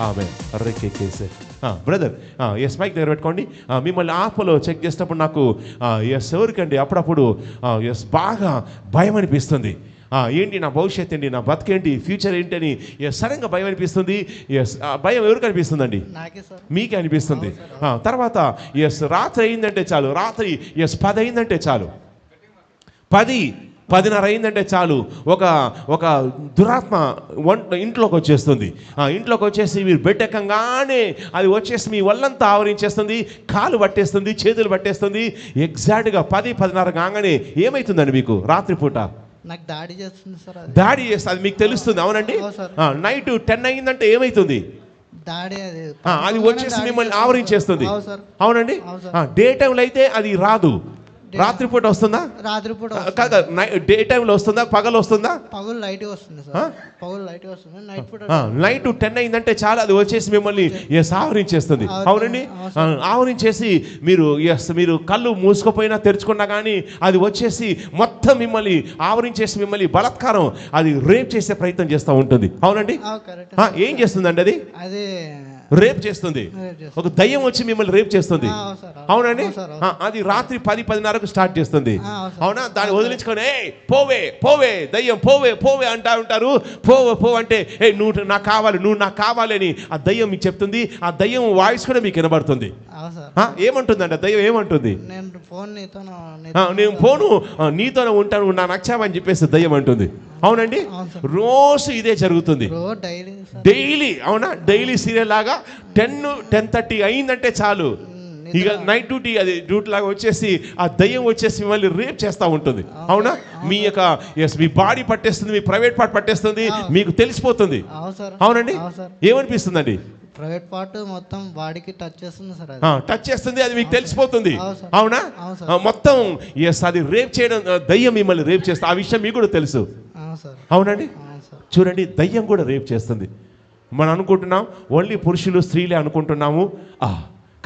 ఆమె రెక్కేసే brother yes mic దగ్గర పెట్టుకోండి. మిమ్మల్ని ఆత్మలో చెక్ చేసినప్పుడు నాకు ఎస్ ఎవరికండి అప్పుడప్పుడు ఎస్ బాగా భయం అనిపిస్తుంది. ఏంటి నా భవిష్యత్ ఏంటి, నా బతికేంటి, ఫ్యూచర్ ఏంటి అని సడన్గా భయం అనిపిస్తుంది. ఎస్ భయం ఎవరికి అనిపిస్తుందండి? మీకే అనిపిస్తుంది. తర్వాత ఎస్ రాత్రి అయిందంటే చాలు, రాత్రి ఎస్ 10 అయిందంటే చాలు, 10:30 అయిందంటే చాలు ఒక దురాత్మ ఇంట్లోకి వచ్చేస్తుంది. ఇంట్లోకి వచ్చేసి మీరు బెడ్ ఎక్కగానే అది వచ్చేసి మీ వల్లంతా ఆవరించేస్తుంది, కాలు పట్టేస్తుంది, చేతులు పట్టేస్తుంది. ఎగ్జాక్ట్గా 10-10:30 కాగానే ఏమవుతుందండి మీకు రాత్రిపూట? నాకు దాడి చేస్తుంది సార్. దాడి చేస్తుంది, అది మీకు తెలుస్తుంది. అవునండి. నైట్ 10 అయిందంటే ఏమవుతుంది? దాడి అది వచ్చేసి మిమ్మల్ని ఆవరించేస్తుంది. అవునండి. డే టైంలో అయితే అది రాదు, రాత్రిపూట వస్తుందా? రాత్రిపూట డే టైంలో వస్తుందా, పగలు వస్తుందా? పగలు లైట్ వస్తుంది సార్, పగలు లైట్ వస్తుంది. నైట్ 10 అయిందంటే చాలా అది వచ్చేసి మిమ్మల్ని ఆవరించేస్తుంది. అవునండి. ఆవరించేసి మీరు కళ్ళు మూసుకుపోయినా తెరుచుకున్నా కానీ అది వచ్చేసి మొత్తం మిమ్మల్ని ఆవరించేసి మిమ్మల్ని బలాత్కారం, అది రేప్ చేసే ప్రయత్నం చేస్తూ ఉంటుంది. అవునండి. ఏం చేస్తుందండి అది? అదే రేప్ చేస్తుంది. ఒక దయ్యం వచ్చి మిమ్మల్ని రేప్ చేస్తుంది. అవునండి. అది రాత్రి 10-10:30 స్టార్ట్ చేస్తుంది. అవునా? దాన్ని వదిలించుకొని పోవే దయ్యం, పోవే అంటా ఉంటారు. పో అంటే నువ్వు నాకు కావాలి అని ఆ దయ్యం మీకు చెప్తుంది. ఆ దయ్యం వాయిస్ కూడా మీకు వినబడుతుంది. ఏమంటుందండి ఆ దయ్యం? ఏమంటుంది? నేను ఫోను నీతోనే ఉంటాను, నా నచ్చామని చెప్పేసి దయ్యం అంటుంది. అవునండి. రోజు ఇదే జరుగుతుంది, డైలీ. అవునా? డైలీ సీరియల్ లాగా 10-10:30 అయిందంటే చాలు, ఇక నైట్ డ్యూటీ, అది డ్యూటీ లాగా వచ్చేసి ఆ దయ్యం వచ్చేసి మిమ్మల్ని రేప్ చేస్తూ ఉంటుంది. అవునా? మీ యొక్క మీ బాడీ పట్టేస్తుంది, మీ ప్రైవేట్ పార్ట్ పట్టేస్తుంది, మీకు తెలిసిపోతుంది. అవునండి. ఏమనిపిస్తుందండి? ప్రైవేట్ పార్ట్ మొత్తం బాడీకి టచ్ చేస్తుంది సార్, టచ్ చేస్తుంది, అది మీకు తెలిసిపోతుంది. అవునా? మొత్తం ఎస్ అది రేప్ చేయడం, దయ్యం మిమ్మల్ని రేప్ చేస్తుంది. ఆ విషయం మీకు కూడా తెలుసు. అవునండి. చూడండి, దయ్యం కూడా రేప్ చేస్తుంది. మనం అనుకుంటున్నాం ఓన్లీ పురుషులు స్త్రీలే అనుకుంటున్నాము,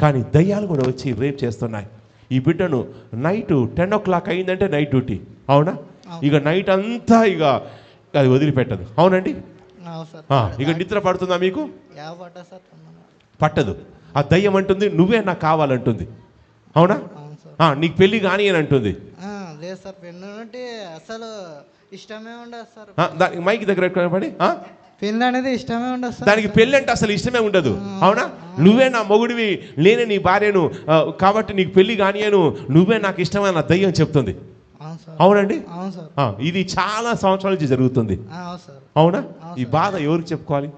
కానీ దయ్యాలు కూడా వచ్చి రేప్ చేస్తున్నాయి. ఈ బిడ్డను నైట్ 10 o'clock అయిందంటే నైట్ డ్యూటీ. అవునా? ఇక నైట్ అంతా ఇక అది వదిలిపెట్టదు. అవునండి. ఇక నిద్ర పడుతుందా మీకు? పట్టదు. ఆ దయ్యం అంటుంది నువ్వే నాకు కావాలంటుంది. అవునా? నీకు పెళ్లి కానీ అని అంటుంది. అసలు ఇష్టమే ఉండదు సార్. మైక్ దగ్గర పడి పెళ్ళి అనేది ఇష్టమే ఉండదు సార్. దానికి పెళ్ళి అంటే అసలు ఇష్టమే ఉండదు. అవునా? నువ్వే నా మొగుడివి, నేనే నీ భార్యను, కాబట్టి నీకు పెళ్లి కానియను, నువ్వే నాకు ఇష్టమైన నా దయ్యం చెప్తుంది. అవునండి. ఇది చాలా సంవత్సరాల నుంచి జరుగుతుంది. అవునా? ఈ బాధ ఎవరికి చెప్పుకోవాలి?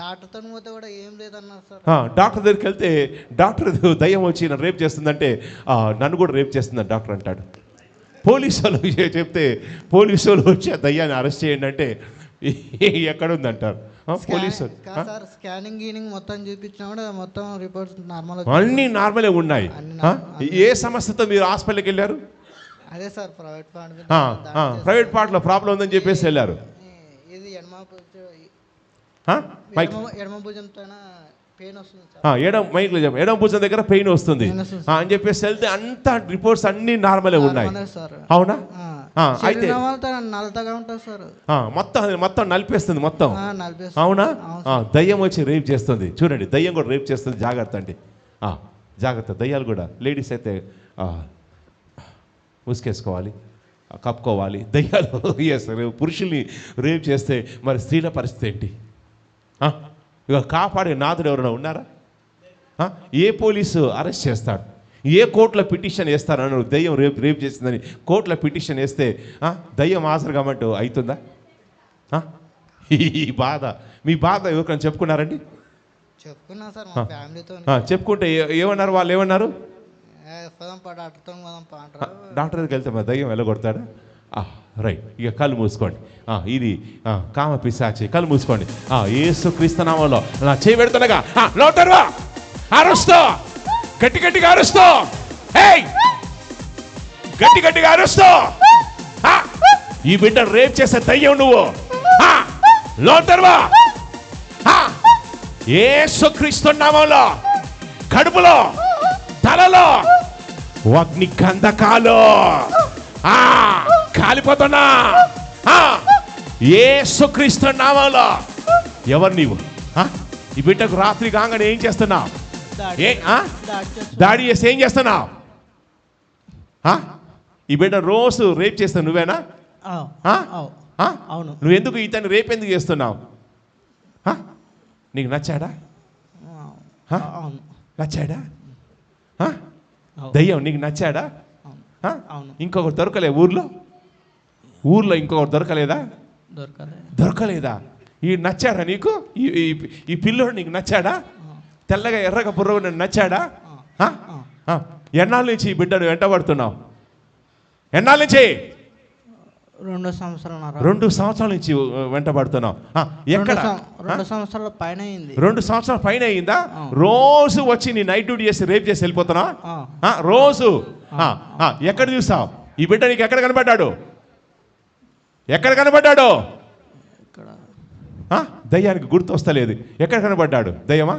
డాక్టర్తో పోతే కూడా ఏం లేదన్నారు సార్. డాక్టర్ దగ్గరికి వెళ్తే డాక్టర్ దయ్యం వచ్చి నన్ను రేప్ చేస్తుందంటే నన్ను కూడా రేప్ చేస్తుందని డాక్టర్ అంటాడు. పోలీసు వాళ్ళు చెప్తే పోలీసు వాళ్ళు వచ్చి ఆ దయ్యాన్ని అరెస్ట్ చేయండి అంటే ఎక్కడుందంటారు పోలీసు. స్కానింగ్ గీనింగ్ మొత్తం చూపించినా కూడా మొత్తం రిపోర్ట్స్ నార్మల్, అన్ని నార్మలే ఉన్నాయి. ఏ సమస్యతో మీరు హాస్పిటల్కి వెళ్ళారు? అదే సార్ ప్రైవేట్ పార్ట్లో ప్రాబ్లం ఉందని చెప్పేసి వెళ్ళారు. ఇది ఎడమ భుజంతో పెయిన్ వస్తుంది. ఎడమ భుజం దగ్గర పెయిన్ వస్తుంది అని చెప్పేసి వెళ్తే అంతా రిపోర్ట్స్ అన్ని నార్మలే ఉన్నాయి. అవునా? అయితే మొత్తం నలిపేస్తుంది మొత్తం. అవునా? దయ్యం వచ్చి రేప్ చేస్తుంది. చూడండి, దయ్యం కూడా రేప్ చేస్తుంది. జాగ్రత్త అండి, జాగ్రత్త. దయ్యాలు కూడా లేడీస్ అయితే ఉసుకేసుకోవాలి, కప్పుకోవాలి. దయ్యాలు పురుషుల్ని రేప్ చేస్తే మరి స్త్రీల పరిస్థితి ఏంటి? ఇక కాపాడే నాథుడు ఎవరైనా ఉన్నారా? ఏ పోలీసు అరెస్ట్ చేస్తాడు? ఏ కోర్టులో పిటిషన్ వేస్తారని దయ్యం రేప్ చేసిందని కోర్టులో పిటిషన్ వేస్తే దయ్యం హాజరు కాబట్టి అవుతుందా? ఈ బాధ, మీ బాధ ఎవరికైనా చెప్పుకున్నారండి? చెప్పుకున్నా సార్, చెప్పుకుంటే ఏమన్నారు వాళ్ళు? ఏమన్నారు? డాక్టర్ దగ్గరికి వెళ్తే మా దయ్యం వెళ్ళగొడతాడా? రైట్. ఇక కళ్ళు మూసుకోండి. ఇది కామ పిశాచి. కళ్ళు మూసుకోండి. యేసుక్రీస్తు నామములో నా చేయి పెడుతుండగా నోటర్వా అరుస్తూ గట్టిగా అరుస్తూ, గట్టిగా అరుస్తూ, ఈ బిడ్డ రేప్ చేసే దయ్యం నువ్వు లోటర్వా యేసుక్రీస్తు నామములో కడుపులో తలలో అగ్ని గంధకాలు కాలిపోతున్నా యేసుక్రీస్తు నామములో. ఎవరు నీవు? ఈ బిడ్డకు రాత్రి కాగానే ఏం చేస్తున్నావు? దాడి ఏ ఆ? దాడి చేస్తున్నా. దాడి చేసి ఏం చేస్తున్నావు? ఆ? ఈ బిడ్డ రోజు రేప్ చేస్తావు నువ్వేనా? అవు, ఆ? అవు, ఆ? అవును. నువ్వు ఎందుకు ఇతన్ని రేపు ఎందుకు చేస్తున్నావు? ఆ? నీకు నచ్చాడా? ఆ? అవును, నచ్చాడా? ఆ? అవును. దయ్యం నీకు నచ్చాడా? అవును, ఆ? అవును. ఇంకొకరు దొరకలే ఊర్లో ఇంకొకరు దొరకలేదా? దొరకలేదా? ఈ నచ్చాడా నీకు? ఈ పిల్లోడు నీకు నచ్చాడా? తెల్లగా ఎర్రగా బుర్రగా నచ్చాడా? ఆ? ఆ. ఎన్నాళ్ళ నుంచి ఈ బిడ్డను వెంటబడుతున్నావు? ఎన్నాళ్ళ నుంచి? 2 సంవత్సరాలు 2 సంవత్సరాల నుంచి వెంటబడుతున్నావు. ఎక్కడ? 2 సంవత్సరాల పైన అయింది. 2 సంవత్సరాల పైన అయిందా? ఆ. రోజు వచ్చి నీ నైట్ డ్యూటీ చేసి రేప్ చేసి వెళ్ళిపోతున్నావా? ఆ. రోజు ఎక్కడ చూసావు? ఈ బిడ్డ నీకు ఎక్కడ కనబడ్డాడు? ఎక్కడ కనబడ్డాడు? ఇక్కడ దయ్యానికి గుర్తు వస్తలేదు. ఎక్కడ కనబడ్డాడు? దయ్యమా?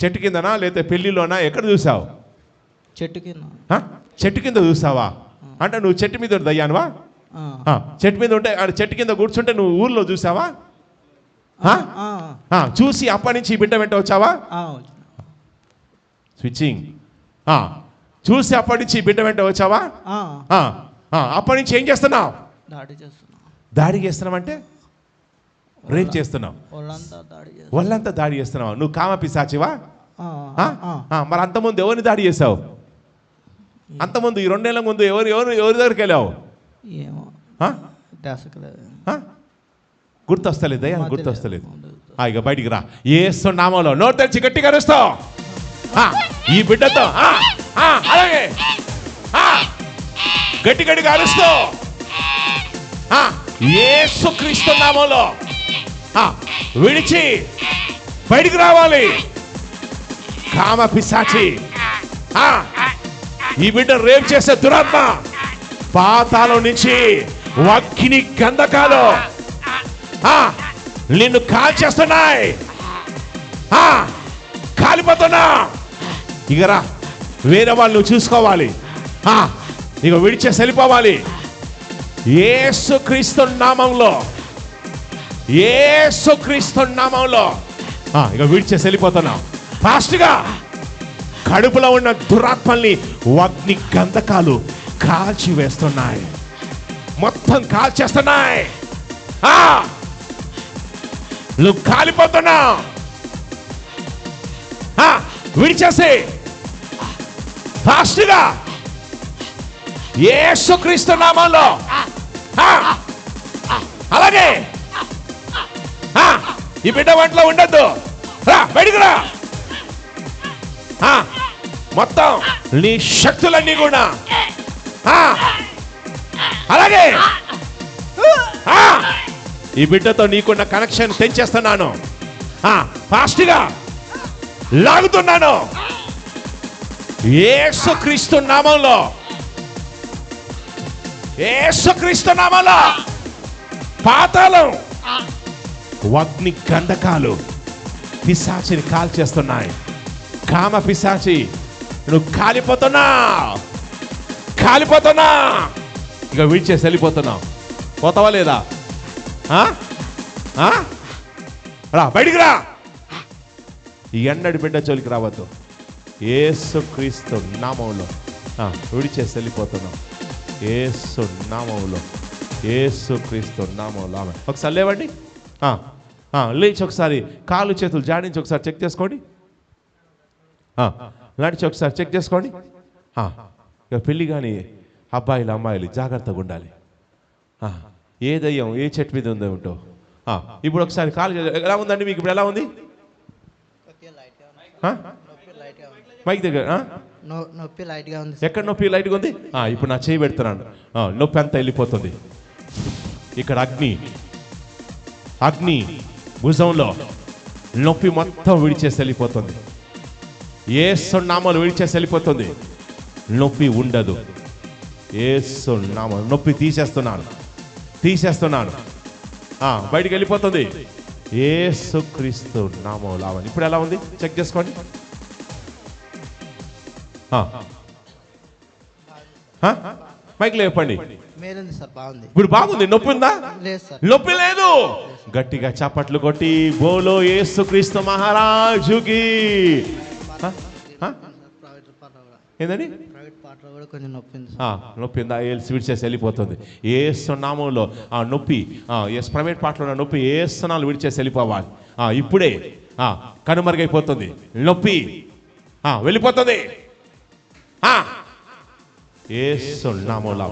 చెట్టు కిందనా లేకపోతే పెళ్లిలోనా? ఎక్కడ చూసావు? చెట్టు కింద. చెట్టు కింద చూసావా? అంటే నువ్వు చెట్టు మీద దయ్యానువా? చెట్టు మీద ఉంటే చెట్టు కింద కూర్చుంటే నువ్వు ఊర్లో చూసావా? చూసి అప్పటి నుంచి ఈ బిడ్డ వెంట వచ్చావా? స్విచ్చింగ్. చూసి అప్పటి నుంచి ఈ బిడ్డ వెంట వచ్చావా? అప్పటి నుంచి ఏం చేస్తున్నావు? దాడి చేస్తున్నావు అంటే రేప్ చేస్తున్నావు. ఒళ్ళంతా దాడి చేస్తున్నావు. నువ్వు కామ పిశాచివా? మరి అంతకుముందు ఎవరిని దాడి చేసావు? అంతకుముందు ఈ 2 నెలల ముందు ఎవరి దగ్గరికి వెళ్ళావు? గుర్తొస్తలేదు. దయ్యా గుర్తొస్తలేదు. ఇక బయటికి రా. యేసు నామములో నోరు తెరిచి గట్టిగా అరుస్తావు. ఈ బిడ్డతో అలాగే గట్టిగా అరుస్తూ యేసుక్రీస్తు నామములో విడిచి బయటికి రావాలి. కామ పిశాచి, ఈ బిడ్డ రేప్ చేసే దురాత్మ పాతాళం నుంచి అగ్ని గంధకాలు నిన్ను కాల్చేస్తున్నాయి. కాలిపోతున్నా. ఇక రా, వేరే వాళ్ళు చూసుకోవాలి. ఇక విడిచేసి వెళ్ళిపోవాలి. యేసుక్రీస్తు నామంలో, యేసుక్రీస్తు నామంలో ఇక విడిచేసి వెళ్ళిపోతున్నాం. ఫాస్ట్గా కడుపులో ఉన్న దురాత్మల్ని అగ్ని గంధకాలు కాల్చి వేస్తున్నాయి. మొత్తం కాల్చేస్తున్నాయి. నువ్వు కాలిపోతున్నావు. విడిచేసి ఫాస్ట్గా యేసుక్రీస్తు నామంలో. అలాగే ఈ బిడ్డ వంటలో ఉండద్దు. రా, బయటికి రా. మొత్తం నీ శక్తులన్నీ కూడా అలాగే ఈ బిడ్డతో నీకున్న కనెక్షన్ తెంచేస్తున్నాను. ఫాస్ట్గా లాగుతున్నాను. యేసుక్రీస్తు నామంలో, యేసుక్రీస్తు నామంలో పాతాళం అగ్ని గంధకాలు పిశాచిని కాల్చేస్తున్నాయి. కామ పిశాచి, నువ్వు కాలిపోతున్నావు. ఇక విడిచేసి వెళ్ళిపోతున్నావు. పోతావా లేదా? రా, బయటికి రా. ఈ ఎన్నడి బిడ్డ జోలికి రావద్దు. యేసుక్రీస్తు నామంలో విడిచేసి వెళ్ళిపోతున్నాం. యేసు నామంలో, యేసుక్రీస్తు నామంలో. ఆమె ఒకసారి లేవండి. లేచి ఒకసారి కాళ్ళు చేతులు జాడించి ఒకసారి చెక్ చేసుకోండి. నడిచి ఒకసారి చెక్ చేసుకోండి. ఇక పెళ్ళి కానీ అబ్బాయిలు అమ్మాయిలు జాగ్రత్తగా ఉండాలి. ఏ దయ్యం ఏ చెట్టు మీద ఉందో ఉంటో. ఇప్పుడు ఒకసారి కాలు ఎలా ఉందండి మీకు? ఇప్పుడు ఎలా ఉంది? మైక్ దగ్గర నొప్పి లైట్గా ఉంది. ఎక్కడ నొప్పి లైట్గా ఉంది? ఇప్పుడు నా చేయి పెడుతున్నాను. నొప్పి అంతా వెళ్ళిపోతుంది. ఇక్కడ అగ్ని భుజంలో నొప్పి మొత్తం విడిచేసి వెళ్ళిపోతుంది. యేసు నామములో విడిచేసి వెళ్ళిపోతుంది. నొప్పి ఉండదు. యేసు నామములో నొప్పి తీసేస్తున్నాను. బయటికి వెళ్ళిపోతుంది. యేసుక్రీస్తు నామములో. ఇప్పుడు ఎలా ఉంది? చెక్ చేసుకోండి. మైక్లో చెప్పండి. మేలుంది సార్, బాగుంది. ఇప్పుడు బాగుంది. నొప్పి ఉందా? లేదు సార్. నొప్పి లేదు. గట్టిగా చప్పట్లు కొట్టి బోలో యేసుక్రీస్తు మహారాజుకి. ఏందండి? ప్రైవేట్ పాటలో కూడా కొంచెం నొప్పి ఉంది. నొప్పి ఉందా? విడిచేసి వెళ్ళిపోతుంది. యేసు నామంలో ఆ నొప్పి, ప్రైవేట్ పాటలో ఉన్న నొప్పి ఏసునాలు విడిచేసి వెళ్ళిపోవాలి. ఇప్పుడే కనుమరుగైపోతుంది. నొప్పి వెళ్ళిపోతుంది. యేసు నామంలో